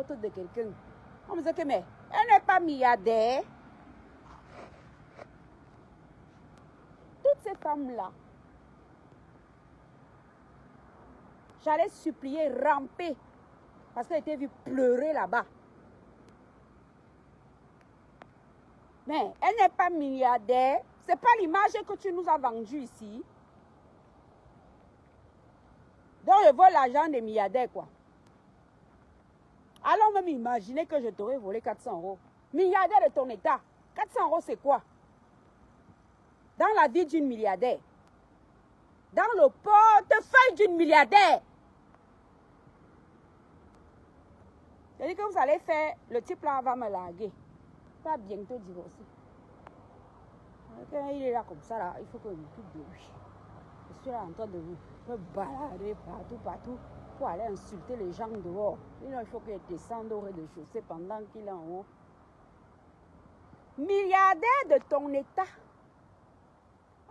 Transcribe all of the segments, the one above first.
porte de quelqu'un. On me dit que mais elle n'est pas milliardaire. Toutes ces femmes-là, j'allais supplier, ramper, parce qu'elle était vue pleurer là-bas. Mais elle n'est pas milliardaire. Ce n'est pas l'image que tu nous as vendue ici. Donc, je vole l'argent des milliardaires, quoi. Alors, même imaginer que je t'aurais volé 400 euros. Milliardaire de ton état. 400 euros, c'est quoi? Dans la vie d'une milliardaire. Dans le portefeuille d'une milliardaire. C'est-à-dire que vous allez faire, le type là va me larguer. Pas bientôt divorcer. Quand il est là comme ça, là, il faut que je m'occupe de lui. Je suis là en train de me balader partout pour aller insulter les gens dehors. Il faut qu'il descende au rez-de-chaussée pendant qu'il est en haut. Milliardaire de ton état.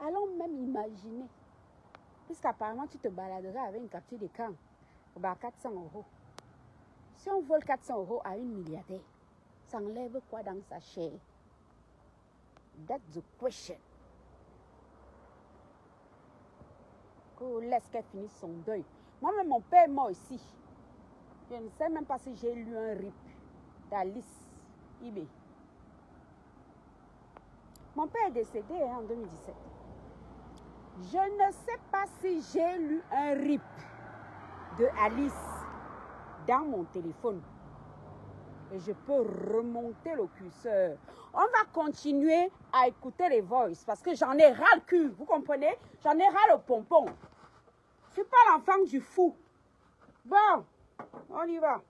Allons même imaginer. Puisqu'apparemment tu te baladerais avec une capture de camp. 400 euros. Si on vole 400 euros à une milliardaire, ça enlève quoi dans sa chair? That's the question. Qu'on laisse qu'elle finisse son deuil. Moi-même, mon père est mort ici. Je ne sais même pas si j'ai lu un RIP d'Alice Ibé. Mon père est décédé en 2017. Je ne sais pas si j'ai lu un RIP de Alice dans mon téléphone. Et je peux remonter le curseur. On va continuer à écouter les voices parce que j'en ai ras le cul. Vous comprenez? J'en ai ras le pompon. Je ne suis pas l'enfant du fou. Bon, on y va.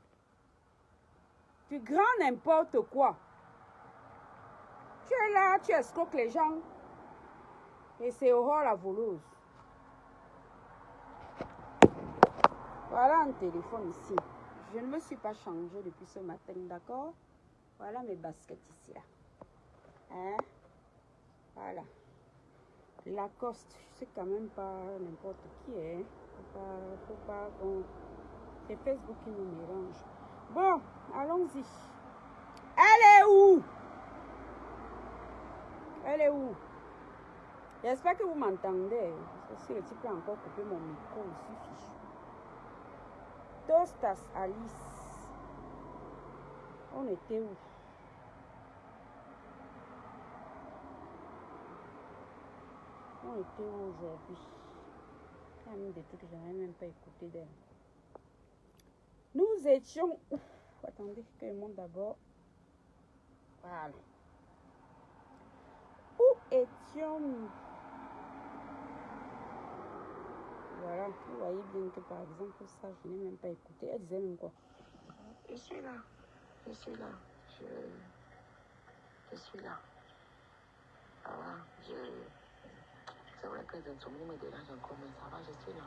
Tu grand n'importe quoi. Tu es là, tu escroques les gens. Et c'est Aurore la voleuse. Voilà un téléphone ici. Je ne me suis pas changée depuis ce matin, d'accord? Voilà mes baskets ici, là. Hein? Voilà. Lacoste, je sais quand même pas n'importe qui, hein? Faut pas bon. C'est Facebook qui nous mélange. Bon, allons-y. Elle est où? Elle est où? J'espère que vous m'entendez. Parce que si le type a encore coupé mon micro aussi, fichu. Tostas Alice. On était où? On était où aujourd'hui? Il y a même des trucs que je n'avais même pas écouté d'elle. Nous étions où? Attendez que je monte d'abord. Voilà. Où étions-nous? Voilà, vous voyez bien que par exemple ça, je n'ai même pas écouté. Elle disait même quoi? Je suis là. Je suis là. Je suis là. Ah, c'est vrai que les insomnies me dérangent encore, mais ça va, je suis là.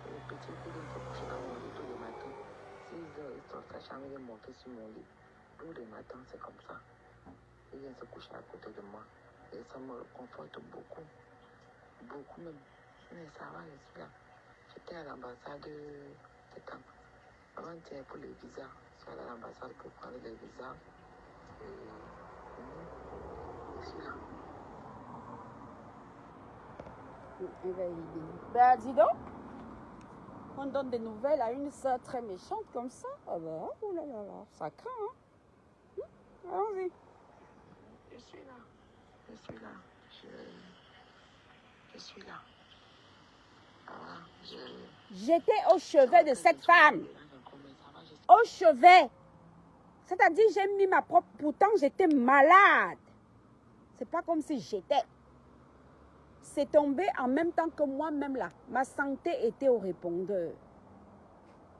Le petit coup de se coucher dans mon lit tous les matins. 6 heures, il sort sa chambre et monter sur mon lit. Tous les matins, c'est comme ça. Il vient se coucher à côté de moi. Et ça me conforte beaucoup. Beaucoup même. Mais ça va, je suis là. J'étais à l'ambassade avant-hier pour les visas. Je suis allée à l'ambassade pour prendre les visas. Et je suis là. Ben dis donc, on donne des nouvelles à une sœur très méchante comme ça. Ah ben, oh là là là, ça craint, hein? Allons-y. Je suis là. Je suis là. Je suis là. J'étais au chevet de cette femme. Au chevet. C'est-à-dire, j'ai mis ma propre... Pourtant, j'étais malade. C'est pas comme si j'étais... C'est tombé en même temps que moi-même là. Ma santé était au répondeur.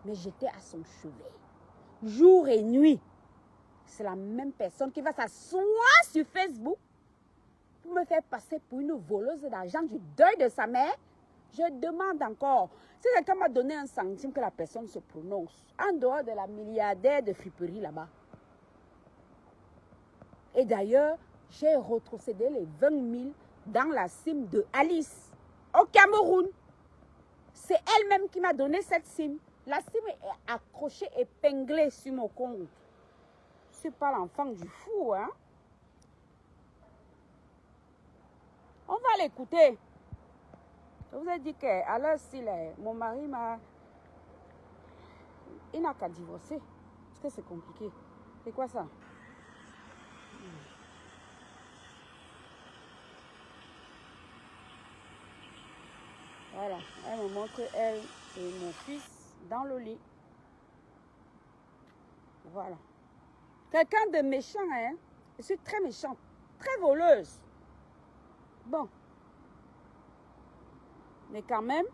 Mais j'étais à son chevet. Jour et nuit. C'est la même personne qui va s'asseoir sur Facebook pour me faire passer pour une voleuse d'argent du deuil de sa mère. Je demande encore. Si quelqu'un m'a donné un centime, que la personne se prononce. En dehors de la milliardaire de friperie là-bas. Et d'ailleurs, j'ai retrocédé les 20 000 dans la SIM de Alice, au Cameroun. C'est elle-même qui m'a donné cette SIM. La SIM est accrochée, épinglée sur mon compte. Je ne suis pas l'enfant du fou, hein. On va l'écouter. Je vous ai dit qu'à l'heure s'il est, mon mari m'a... Il n'a qu'à divorcer. Parce que c'est compliqué. C'est quoi ça? Voilà. Elle me montre elle et mon fils dans le lit. Voilà. Quelqu'un de méchant, hein? Je suis très méchante. Très voleuse. Bon. Mais quand même,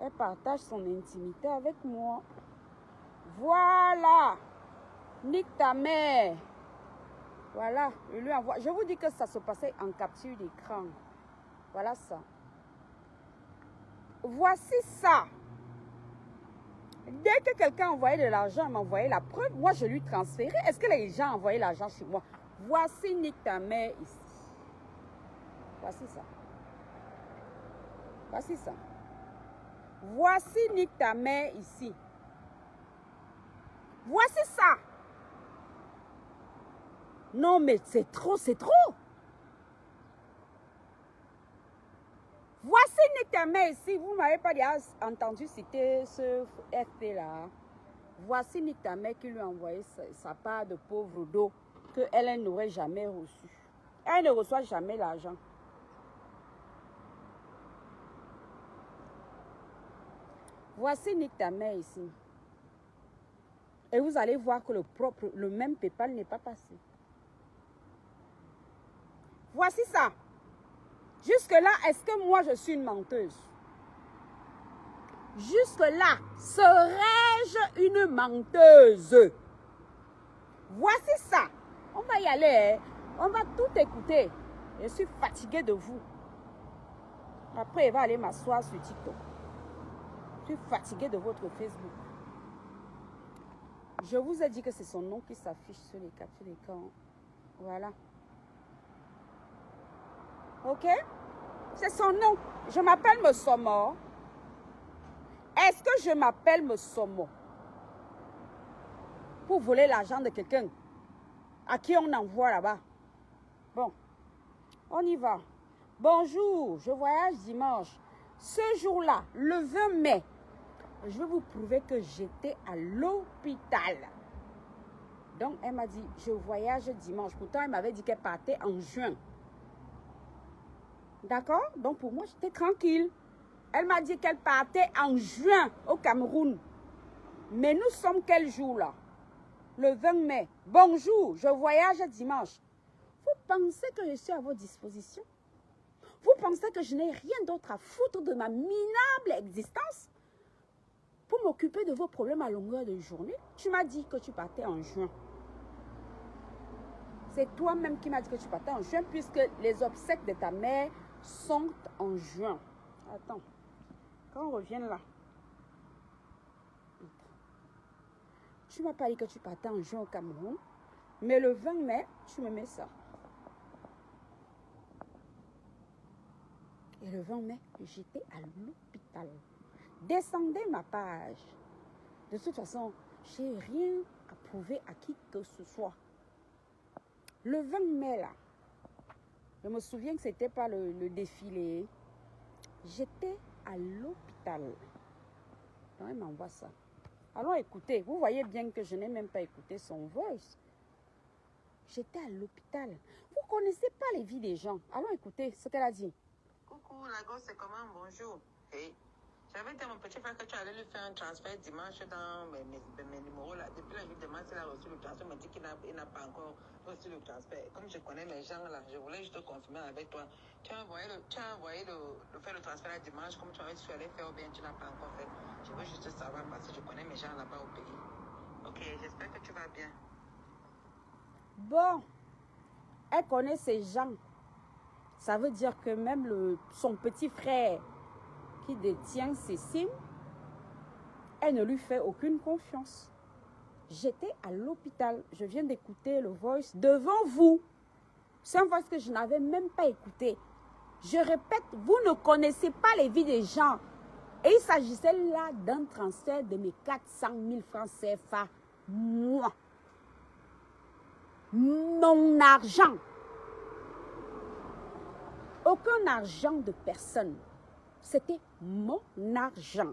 elle partage son intimité avec moi. Voilà. Nique ta mère. Voilà. Je lui envoie. Je vous dis que ça se passait en capture d'écran. Voilà ça. Voici ça. Dès que quelqu'un envoyait de l'argent, il m'envoyait la preuve. Moi, je lui transférais. Est-ce que les gens envoyaient l'argent chez moi? Voici nique ta mère ici. Voici ça. Voici ça. Voici nique ta mère ici. Voici ça. Non, mais c'est trop, c'est trop. Voici nique ta mère ici. Vous ne m'avez pas déjà entendu citer ce FP là. Voici nique ta mère qui lui a envoyé sa part de pauvre d'eau qu'elle n'aurait jamais reçu. Elle ne reçoit jamais l'argent. Voici nique ta mère ici. Et vous allez voir que le même PayPal n'est pas passé. Voici ça. Jusque-là, est-ce que moi je suis une menteuse? Jusque-là, serais-je une menteuse? Voici ça. On va y aller. Hein? On va tout écouter. Je suis fatiguée de vous. Après, il va aller m'asseoir sur TikTok. Je suis fatiguée de votre Facebook. Je vous ai dit que c'est son nom qui s'affiche sur les captures d'écran. Voilà. Ok? C'est son nom. Je m'appelle Mossomo. Est-ce que je m'appelle Mossomo pour voler l'argent de quelqu'un à qui on envoie là-bas? Bon, on y va. Bonjour, je voyage dimanche. Ce jour-là, le 20 mai, je vais vous prouver que j'étais à l'hôpital. Donc, elle m'a dit, je voyage dimanche. Pourtant, elle m'avait dit qu'elle partait en juin. D'accord? Donc, pour moi, j'étais tranquille. Elle m'a dit qu'elle partait en juin au Cameroun. Mais nous sommes quel jour là? Le 20 mai. Bonjour, je voyage dimanche. Vous pensez que je suis à votre disposition? Vous pensez que je n'ai rien d'autre à foutre de ma minable existence pour m'occuper de vos problèmes à longueur de journée? Tu m'as dit que tu partais en juin. C'est toi-même qui m'as dit que tu partais en juin puisque les obsèques de ta mère sont en juin. Attends. Quand on revient là. Tu ne m'as pas dit que tu partais en juin au Cameroun. Mais le 20 mai, tu me mets ça. Et le 20 mai, j'étais à l'hôpital. Descendez ma page. De toute façon, je n'ai rien à prouver à qui que ce soit. Le 20 mai, là, je me souviens que ce n'était pas le défilé. J'étais à l'hôpital. Donc, elle m'envoie ça. Allons écouter. Vous voyez bien que je n'ai même pas écouté son voice. J'étais à l'hôpital. Vous ne connaissez pas les vies des gens. Allons écouter ce qu'elle a dit. Coucou, la gosse, c'est comment? Bonjour. Hey. J'avais dit à mon petit frère que tu allais lui faire un transfert dimanche dans mes numéros là. Depuis la nuit demain, s'il a reçu le transfert, il m'a dit qu'il n'a pas encore reçu le transfert. Comme je connais mes gens là, je voulais juste confirmer avec toi. Tu as envoyé faire le transfert là dimanche, comme tu avais dit que tu allais faire ou bien tu n'as pas encore fait. Je veux juste savoir parce que je connais mes gens là-bas au pays. Ok, j'espère que tu vas bien. Bon, elle connaît ses gens. Ça veut dire que même son petit frère qui détient ses SIM, elle ne lui fait aucune confiance. J'étais à l'hôpital. Je viens d'écouter le voice devant vous. C'est un voice que je n'avais même pas écouté. Je répète, vous ne connaissez pas les vies des gens. Et il s'agissait là d'un transfert de mes 400 000 francs CFA. Moi. Mon argent. Aucun argent de personne. C'était mon argent.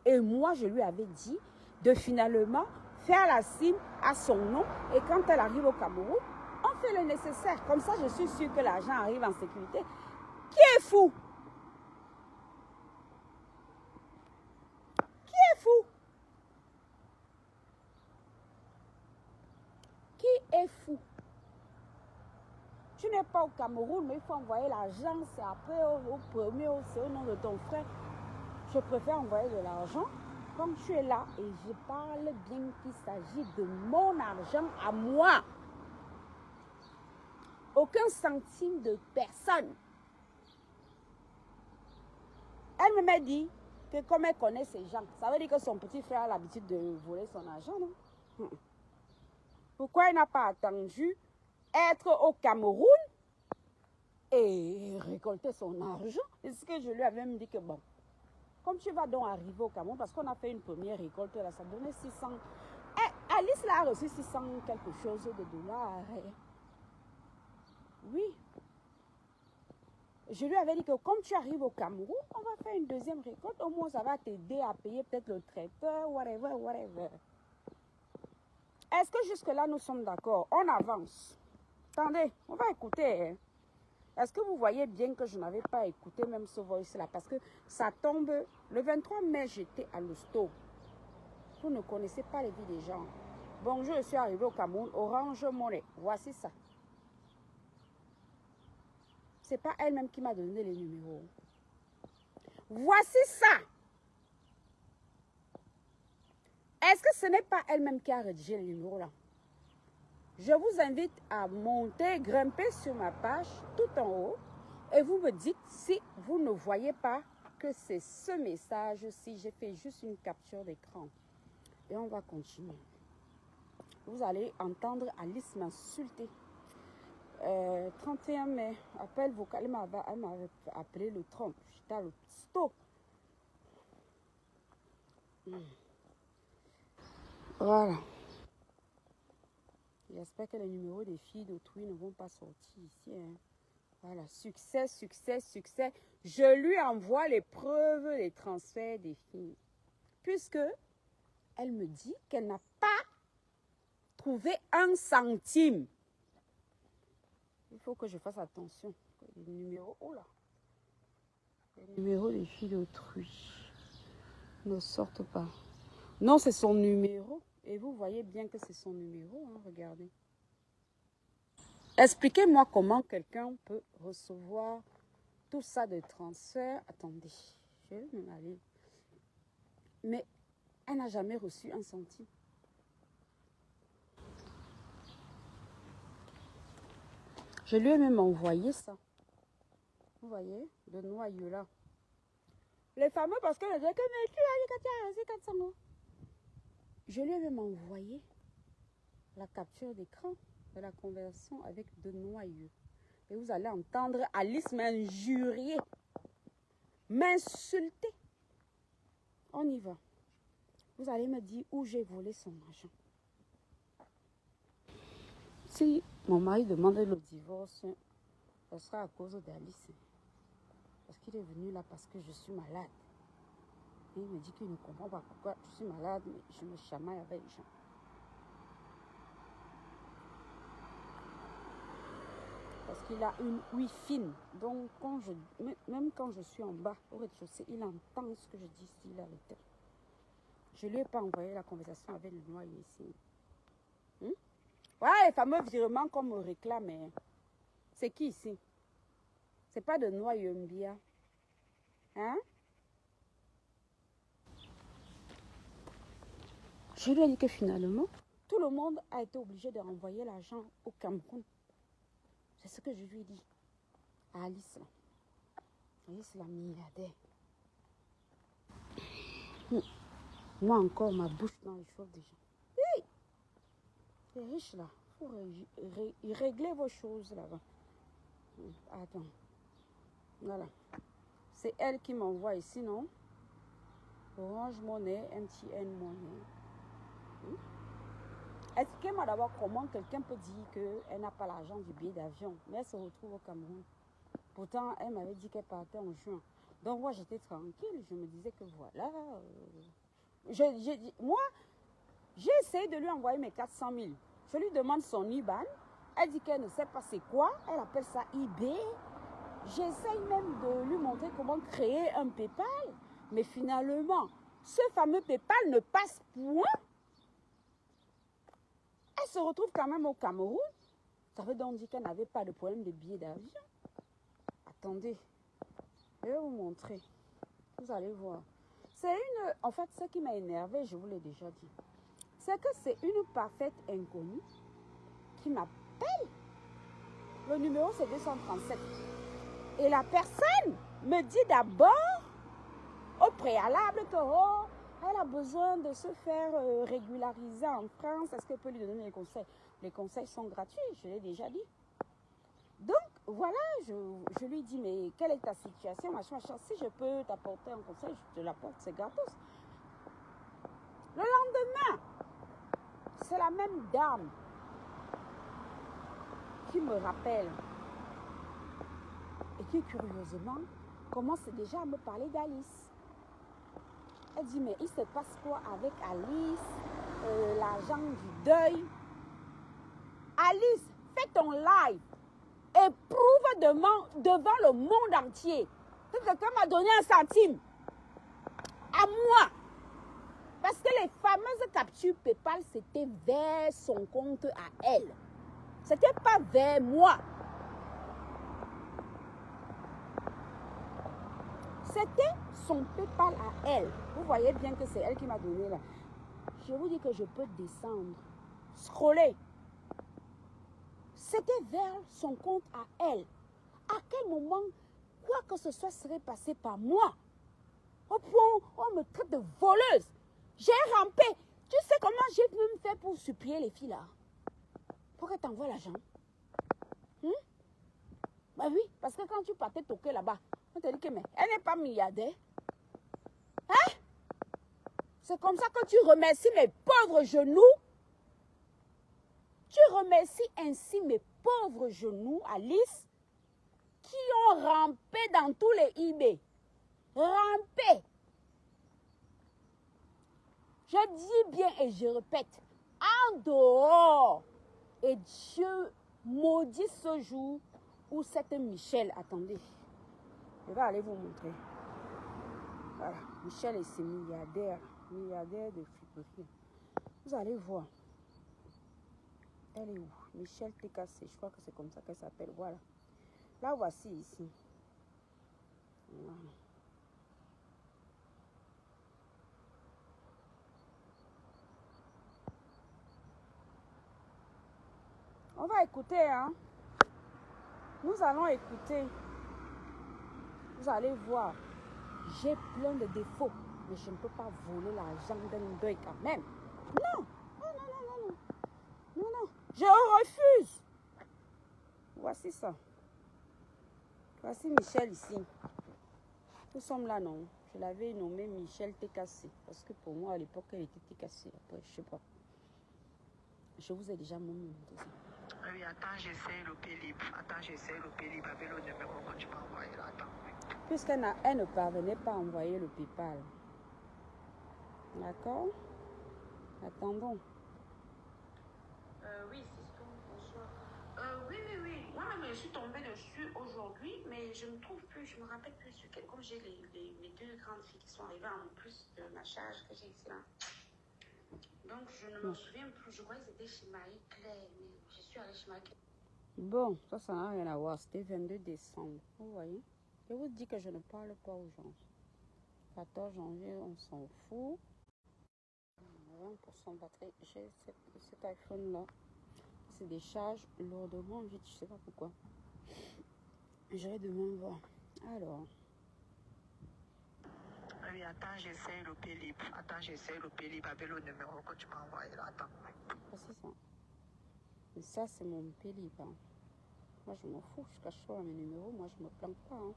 Et moi, je lui avais dit de finalement faire la SIM à son nom. Et quand elle arrive au Cameroun, on fait le nécessaire. Comme ça, je suis sûre que l'argent arrive en sécurité. Qui est fou? Qui est fou? Qui est fou? Tu n'es pas au Cameroun, mais il faut envoyer l'argent. C'est après au premier, c'est au nom de ton frère. Je préfère envoyer de l'argent. Comme tu es là et je parle bien qu'il s'agit de mon argent à moi. Aucun centime de personne. Elle m'a dit que comme elle connaît ces gens, ça veut dire que son petit frère a l'habitude de voler son argent, non? Pourquoi il n'a pas attendu être au Cameroun et récolter son argent? C'est ce que je lui avais même dit que bon, comme tu vas donc arriver au Cameroun, parce qu'on a fait une première récolte, là, ça donnait 600. Eh, Alice là, a reçu 600 quelque chose de dollars. Oui. Je lui avais dit que comme tu arrives au Cameroun, on va faire une deuxième récolte. Au moins, ça va t'aider à payer peut-être le traiteur, whatever, whatever. Est-ce que jusque-là, nous sommes d'accord? On avance. Attendez, on va écouter. Est-ce que vous voyez bien que je n'avais pas écouté même ce voice-là? Parce que ça tombe. Le 23 mai, j'étais à l'hosto. Vous ne connaissez pas les vies des gens. Bonjour, je suis arrivé au Cameroun. Orange Money. Voici ça. Ce n'est pas elle-même qui m'a donné les numéros. Voici ça. Est-ce que ce n'est pas elle-même qui a rédigé les numéros là? Je vous invite à monter, grimper sur ma page tout en haut et vous me dites si vous ne voyez pas que c'est ce message-ci. J'ai fait juste une capture d'écran. Et on va continuer. Vous allez entendre Alice m'insulter. 31 mai, appel vocal, elle m'avait appelé le 30. J'étais à l'hosto. Voilà. J'espère que les numéros des filles d'autrui ne vont pas sortir ici. Hein. Voilà, succès, succès, succès. Je lui envoie les preuves des transferts des filles. Puisque elle me dit qu'elle n'a pas trouvé un centime. Il faut que je fasse attention. Les numéros, oh là. Les numéros des filles d'autrui ne sortent pas. Non, c'est son numéro. Et vous voyez bien que c'est son numéro, hein, regardez. Expliquez-moi comment quelqu'un peut recevoir tout ça de transfert. Attendez, je vais m'en aller. Mais elle n'a jamais reçu un centime. Je lui ai même envoyé ça. Vous voyez, de noyau là. Les fameux, parce qu'elle disait que mais tu as dit 400 euros. Je lui ai même envoyé la capture d'écran de la conversation avec de noyau. Et vous allez entendre Alice m'injurier, m'insulter. On y va. Vous allez me dire où j'ai volé son argent. Si mon mari demande le divorce, ce sera à cause d'Alice. Parce qu'il est venu là parce que je suis malade. Et il me dit qu'il ne comprend pas pourquoi je suis malade, mais je me chamaille avec les gens. Parce qu'il a une ouïe fine. Donc, même quand je suis en bas, au rez-de-chaussée, il entend ce que je dis s'il a le temps. Je ne lui ai pas envoyé la conversation avec le noyau ici. Voilà les fameux virements qu'on me réclame. C'est qui ici? C'est pas de noyau Mbia. Hein? Je lui ai dit que finalement, tout le monde a été obligé de renvoyer l'argent au Cameroun. C'est ce que je lui ai dit à Alice. Alice, la milliardaire. Moi encore, ma bouche dans les choses des gens. Hey! C'est riche là. Il faut régler vos choses là-bas. Attends. Voilà. C'est elle qui m'envoie ici, non? Orange Money, MTN Money. Expliquez-moi d'abord comment quelqu'un peut dire qu'elle n'a pas l'argent du billet d'avion, mais elle se retrouve au Cameroun. Pourtant, elle m'avait dit qu'elle partait en juin. Donc moi, j'étais tranquille. Je me disais que voilà. Moi, j'ai essayé de lui envoyer mes 400 000. Je lui demande son IBAN. Elle dit qu'elle ne sait pas c'est quoi. Elle appelle ça eBay. J'essaye même de lui montrer comment créer un PayPal. Mais finalement, ce fameux PayPal ne passe point. Elle se retrouve quand même au Cameroun. Ça veut donc dire qu'elle n'avait pas de problème de billet d'avion. Attendez, je vais vous montrer. Vous allez voir. C'est une... En fait, ce qui m'a énervé, je vous l'ai déjà dit, c'est que c'est une parfaite inconnue qui m'appelle. Le numéro, c'est 237. Et la personne me dit d'abord, au préalable, que oh, elle a besoin de se faire régulariser en France. Est-ce qu'elle peut lui donner les conseils? Les conseils sont gratuits, je l'ai déjà dit. Donc, voilà, je lui dis, mais quelle est ta situation, machin, machin. Si je peux t'apporter un conseil, je te l'apporte, c'est gratos. Le lendemain, c'est la même dame qui me rappelle et qui, curieusement, commence déjà à me parler d'Alice. Elle dit, mais il se passe quoi avec Alice, l'agent du deuil? Alice, fais ton live et prouve devant le monde entier que quelqu'un m'a donné un centime à moi. Parce que les fameuses captures PayPal, c'était vers son compte à elle. C'était pas vers moi. C'était son PayPal à elle. Vous voyez bien que c'est elle qui m'a donné là. Je vous dis que je peux descendre, scroller. C'était vers son compte à elle. À quel moment, quoi que ce soit serait passé par moi? Au point où on me traite de voleuse. J'ai rampé. Tu sais comment j'ai pu me faire pour supplier les filles là? Pour qu'elles t'envoient l'argent. Bah oui, parce que quand tu partais toquer là-bas, on te dit que mais elle n'est pas milliardaire. Hein? C'est comme ça que tu remercies mes pauvres genoux. Tu remercies ainsi mes pauvres genoux, Alice, qui ont rampé dans tous les eBay. Rampé. Je dis bien et je répète, en dehors. Et Dieu maudit ce jour où cette Michel, attendez, je vais aller vous montrer. Voilà, Michel et ses milliardaires de friperie. Vous allez voir. Elle est où? Michel TKC, je crois que c'est comme ça qu'elle s'appelle. Voilà. La voici ici. Voilà. On va écouter, hein. Nous allons écouter. Vous allez voir. J'ai plein de défauts, mais je ne peux pas voler l'argent d'un deuil quand même. Non, non, non, non, non, non. Non, non, je refuse. Voici ça. Voici Michel ici. Nous sommes là, non. Je l'avais nommé Michel TKC. Parce que pour moi, à l'époque, elle était TKC. Après, je sais pas. Je vous ai déjà montré ça. Oui, attends, j'essaie le Pélib. Attends, j'essaie le Pélib avec le numéro que tu m'as envoyé là. Attends. Puisqu'elle ne parvenait pas à envoyer le PayPal. D'accord? Attendons. Oui, c'est bonsoir. Oui. Moi-même, je suis tombée dessus aujourd'hui, mais je ne trouve plus, je me rappelle plus sur quel. Comme j'ai les deux grandes filles qui sont arrivées en plus de ma charge que j'ai ici là. Donc, je ne me souviens plus. Je crois que c'était chez Marie-Claire, mais je suis allée chez Marie-Claire. Bon, ça n'a rien à voir. C'était 22 décembre. Vous voyez? Je vous dis que je ne parle pas aux gens. 14 janvier, on s'en fout. 20% de batterie. J'ai cet iPhone-là. Se décharge lourdement vite. Je ne sais pas pourquoi. Je vais demain voir. Alors. Oui, attends, j'essaie le Pélib. Attends, j'essaie le Pélib avec le numéro que tu m'as envoyé là. Attends. Voici ça. Et ça, c'est mon Pélib. Hein. Moi, je m'en fous. Je cache pas mes numéros. Moi, je ne me planque pas. Hein.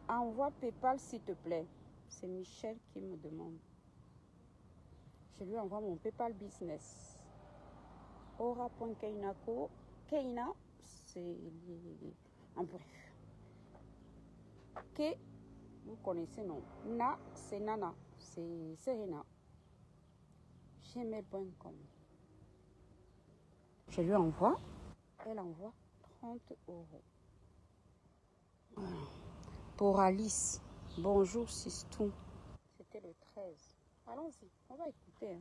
Envoie PayPal, s'il te plaît. C'est Michel qui me demande. Je lui envoie mon PayPal Business. Aura.keinako. Keina, c'est en bref. Ke, vous connaissez non. Na, c'est Nana. C'est Serena. Gmail.com. Je lui envoie. Elle envoie 30 €. Voilà. Pour Alice. Bonjour Sistou. C'était le 13. Allons-y, on va écouter.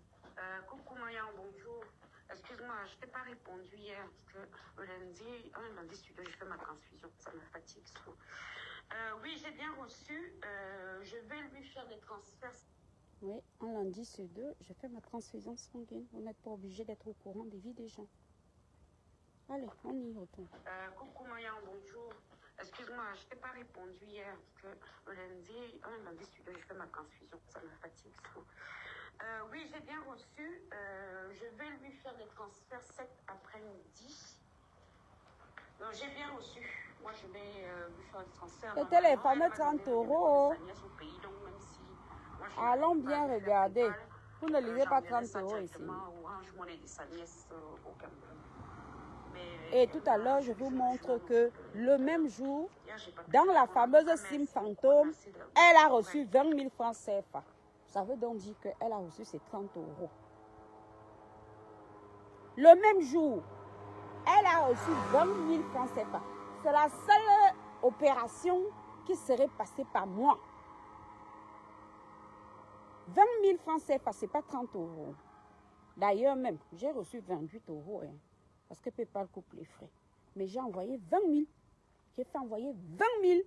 Coucou Maya, bonjour. Excuse-moi, je t'ai pas répondu hier parce que le lundi suivant, je fais ma transfusion. Ça me fatigue. Oui, j'ai bien reçu. Je vais lui faire des transferts. Oui, un lundi sur 2, je fais ma transfusion sanguine. Vous n'êtes pas obligé d'être au courant des vies des gens. Allez, on y retourne. Coucou Maya, bonjour. Excuse-moi, je t'ai pas répondu hier parce que le lundi suivant, je fais ma transfusion. Ça me fatigue. Oui, j'ai bien reçu. Je vais lui faire des transferts cet après-midi. Donc, j'ai bien reçu. Moi, je vais lui faire des transferts. C'était les fameux 30 €. Allons bien regarder. Vous ne lisez pas 30 € ici. Et tout à l'heure, je vous montre que le même jour, dans la fameuse SIM fantôme, elle a reçu 20 000 francs CFA. Ça veut donc dire qu'elle a reçu ses 30 €. Le même jour, elle a reçu 20 000 francs CFA. C'est la seule opération qui serait passée par moi. 20 000 francs CFA, ce n'est pas 30 €. D'ailleurs même, j'ai reçu 28 €. Parce que PayPal coupe les frais. Mais j'ai envoyé 20 000. J'ai fait envoyer 20 000.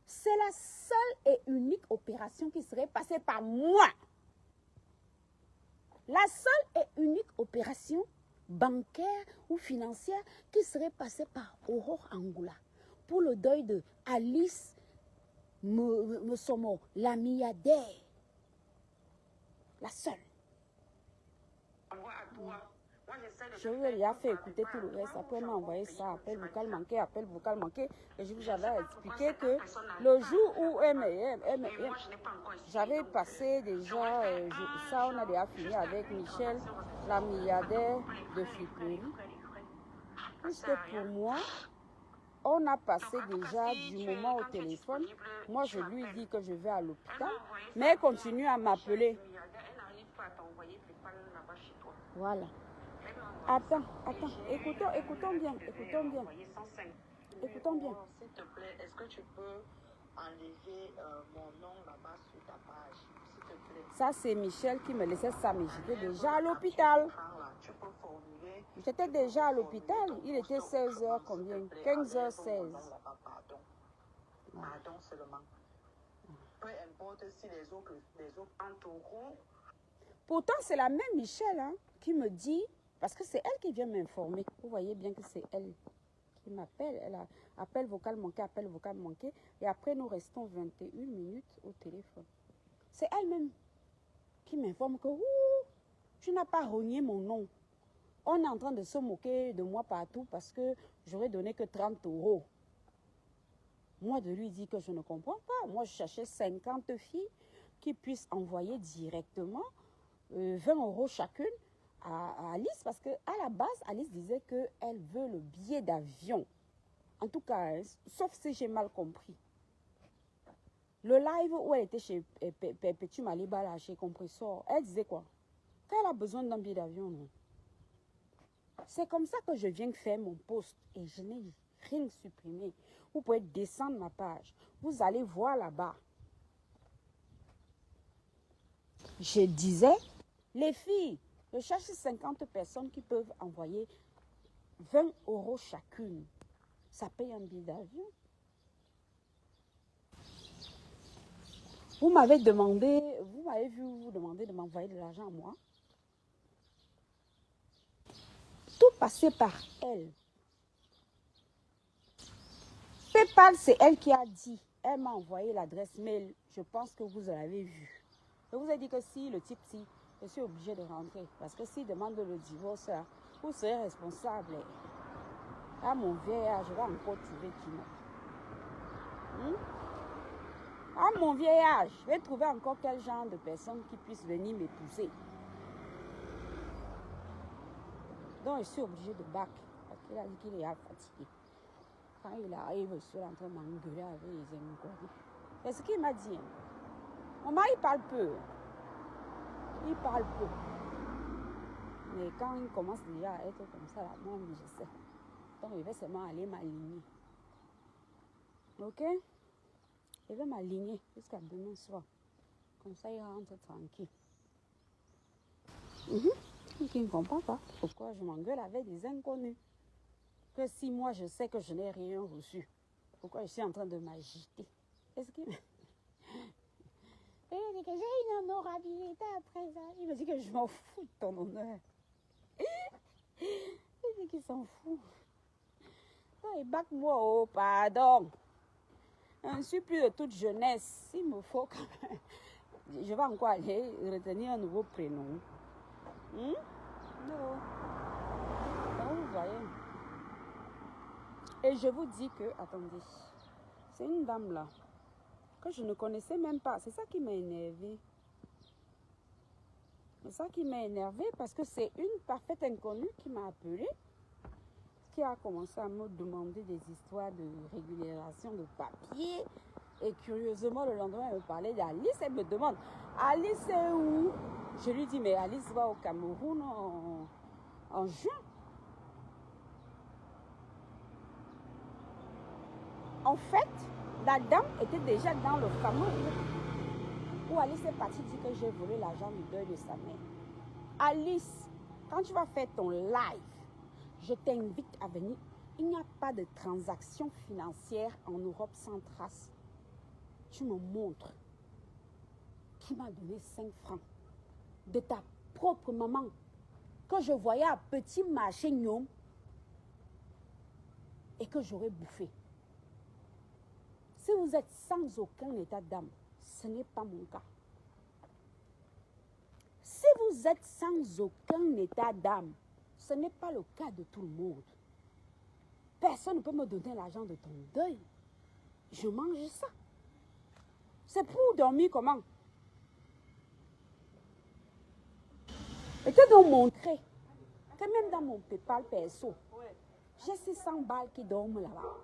C'est la seule et unique opération qui serait passée par moi. La seule et unique opération bancaire ou financière qui serait passée par Aurore Angoula pour le deuil de Alice Musomo, la milliardaire. La seule. Je lui ai déjà fait écouter tout le reste. Après, on m'a envoyé ça. Appel vocal manqué, appel vocal manqué. Et je vous avais expliqué que le jour où j'avais passé déjà, ça, on a déjà fini avec Michel, la milliardaire de Friperie. Puisque pour moi, on a passé déjà du moment au téléphone. Moi, je lui dis que je vais à l'hôpital. Mais elle continue à m'appeler. Voilà. Attends, écoutons bien. Écoutons bien. S'il te plaît, est-ce que tu peux enlever mon nom là-bas sur ta page, s'il te plaît? Ça, c'est Michel qui me laissait ça, mais j'étais déjà à l'hôpital. J'étais déjà à l'hôpital. Il était 16 h combien? 15h16. Pardon seulement. Peu importe si les autres 30 €. Pourtant, c'est la même Michel qui me dit, parce que c'est elle qui vient m'informer. Vous voyez bien que c'est elle qui m'appelle. Elle a appel vocal manqué. Et après, nous restons 21 minutes au téléphone. C'est elle-même qui m'informe que tu n'as pas renié mon nom. On est en train de se moquer de moi partout parce que j'aurais donné que 30 €. Moi, de lui dire que je ne comprends pas. Moi, je cherchais 50 filles qui puissent envoyer directement 20 € chacune à Alice, parce qu'à la base, Alice disait qu'elle veut le billet d'avion. En tout cas, sauf si j'ai mal compris. Le live où elle était chez Perpétume Maliba, chez Compressor, elle disait quoi? Qu'elle a besoin d'un billet d'avion, non? C'est comme ça que je viens de faire mon post et je n'ai rien supprimé. Vous pouvez descendre ma page. Vous allez voir là-bas. Je disais, les filles, je cherche 50 personnes qui peuvent envoyer 20 € chacune. Ça paye un billet d'avion. Vous m'avez demandé, vous m'avez vu vous demander de m'envoyer de l'argent à moi. Tout passait par elle. PayPal, c'est elle qui a dit. Elle m'a envoyé l'adresse mail. Je pense que vous l'avez vu. Je vous ai dit que si le type, si, je suis obligée de rentrer. Parce que s'il demande le divorce, vous serez responsable. À mon vieil âge, je vais encore trouver qui m'a. À mon vieil âge, je vais trouver encore quel genre de personne qui puisse venir m'épouser. Donc, je suis obligée de bac. Parce qu'il a dit qu'il est fatigué. Quand il arrive, je suis en train de m'engueuler avec les inconnus. C'est ce qu'il m'a dit. Mon mari parle peu. Il parle peu. Mais quand il commence déjà à être comme ça, là, moi, je sais. Donc, je vais seulement aller m'aligner. Ok? Je vais m'aligner jusqu'à demain soir. Comme ça, il rentre tranquille. Donc, il ne comprend pas pourquoi je m'engueule avec des inconnus. Que si moi, je sais que je n'ai rien reçu, pourquoi je suis en train de m'agiter? Est-ce qu'il... Il dit que j'ai une honorabilité après ça. Il me dit que je m'en fous de ton honneur. Il dit qu'il s'en fout. Il bac moi, oh, pardon. Je ne suis plus de toute jeunesse. Il me faut quand même. Je vais encore aller retenir un nouveau prénom. Non. Donc, vous voyez. Et je vous dis que, attendez, c'est une dame là, que je ne connaissais même pas. C'est ça qui m'a énervée. C'est ça qui m'a énervée parce que c'est une parfaite inconnue qui m'a appelée, qui a commencé à me demander des histoires de régularisation de papier. Et curieusement, le lendemain, elle me parlait d'Alice. Elle me demande, Alice est où? Je lui dis, mais Alice va au Cameroun en juin. En fait, la dame était déjà dans le fameux où Alice est partie dire que j'ai volé l'argent du deuil de sa mère. Alice, quand tu vas faire ton live, je t'invite à venir. Il n'y a pas de transaction financière en Europe sans trace. Tu me montres qui m'a donné 5 francs de ta propre maman que je voyais à petit marché Nyom et que j'aurais bouffé. Si vous êtes sans aucun état d'âme, ce n'est pas mon cas. Si vous êtes sans aucun état d'âme, ce n'est pas le cas de tout le monde. Personne ne peut me donner l'argent de ton deuil. Je mange ça. C'est pour dormir comment? Et te donc montrer que même dans mon PayPal perso, j'ai 600 balles qui dorment là-bas.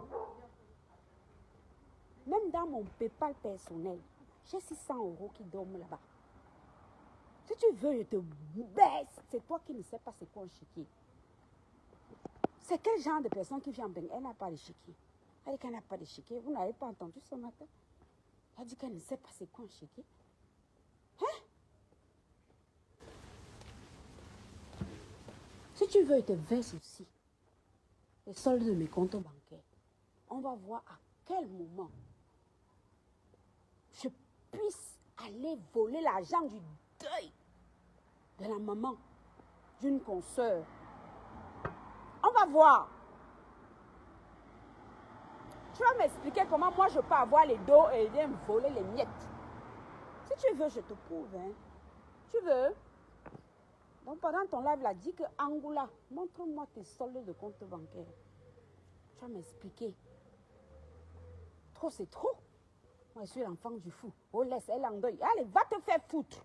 Même dans mon PayPal personnel, j'ai 600 € qui dorment là-bas. Si tu veux, je te baisse. C'est toi qui ne sais pas c'est quoi un chéquier. C'est quel genre de personne qui vient en Beng? Elle n'a pas de chéquier. Elle dit qu'elle n'a pas de chéquier. Vous n'avez pas entendu ce matin? Elle dit qu'elle ne sait pas c'est quoi un chéquier. Hein? Si tu veux, je te verse aussi les soldes de mes comptes bancaires. On va voir à quel moment je puisse aller voler l'argent du deuil de la maman d'une consoeur. On va voir. Tu vas m'expliquer comment moi je peux avoir les dos et bien voler les miettes. Si tu veux, je te prouve. Hein. Tu veux? Donc pendant ton live, là, dis que Angoula, montre-moi tes soldes de compte bancaire. Tu vas m'expliquer. Trop, c'est trop. Moi, je suis l'enfant du fou. Oh, laisse, elle en deuil. Allez, va te faire foutre.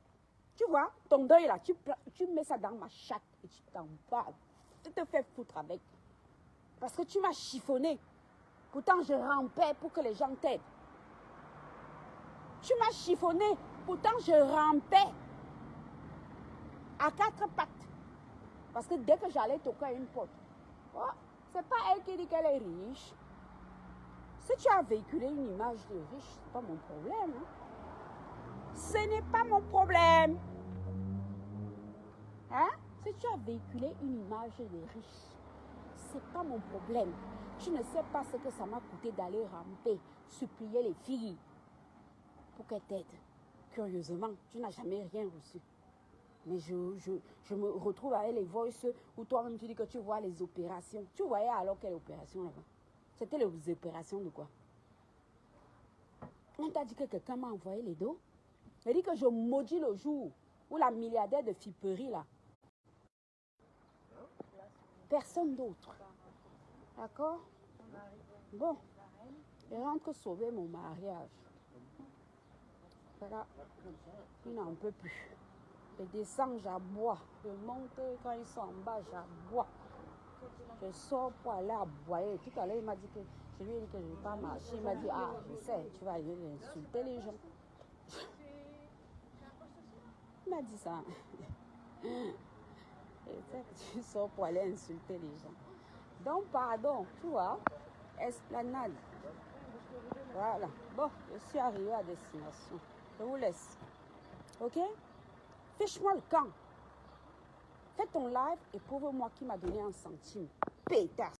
Tu vois, ton deuil là, tu mets ça dans ma chatte et tu t'en vas. Tu te fais foutre avec. Parce que tu m'as chiffonné. Pourtant, je rampais pour que les gens t'aident. Tu m'as chiffonné. Pourtant, je rampais à 4 pattes. Parce que dès que j'allais toquer à une porte, oh, c'est pas elle qui dit qu'elle est riche. Si tu as véhiculé une image de riche, c'est pas mon problème. Hein? Ce n'est pas mon problème. Hein? Si tu as véhiculé une image de riche, c'est pas mon problème. Tu ne sais pas ce que ça m'a coûté d'aller ramper, supplier les filles pour qu'elles t'aident. Curieusement, tu n'as jamais rien reçu. Mais je me retrouve avec les voices où toi-même tu dis que tu vois les opérations. Tu voyais alors quelle opération là-bas? C'était les opérations de quoi? On t'a dit que quelqu'un m'a envoyé les dos. Il dit que je maudis le jour où la milliardaire de Fiperie là. Personne d'autre. D'accord? Bon. Je rentre sauver mon mariage. Voilà. Il n'en peut plus. Je descends, j'aboie. Je monte quand ils sont en bas, j'aboie. Je sors pour aller aboyer. Tout à l'heure, il m'a dit que je lui ai dit que je ne vais pas marcher. Il m'a dit, ah, je sais, tu vas aller insulter les gens. Il m'a dit ça. Et c'est que tu sors pour aller insulter les gens. Donc, pardon, tu vois, Esplanade. Voilà. Bon, je suis arrivée à destination. Je vous laisse. Ok? Fiche-moi le camp. Fais ton live et prouve-moi qui m'a donné un centime. Pétasse.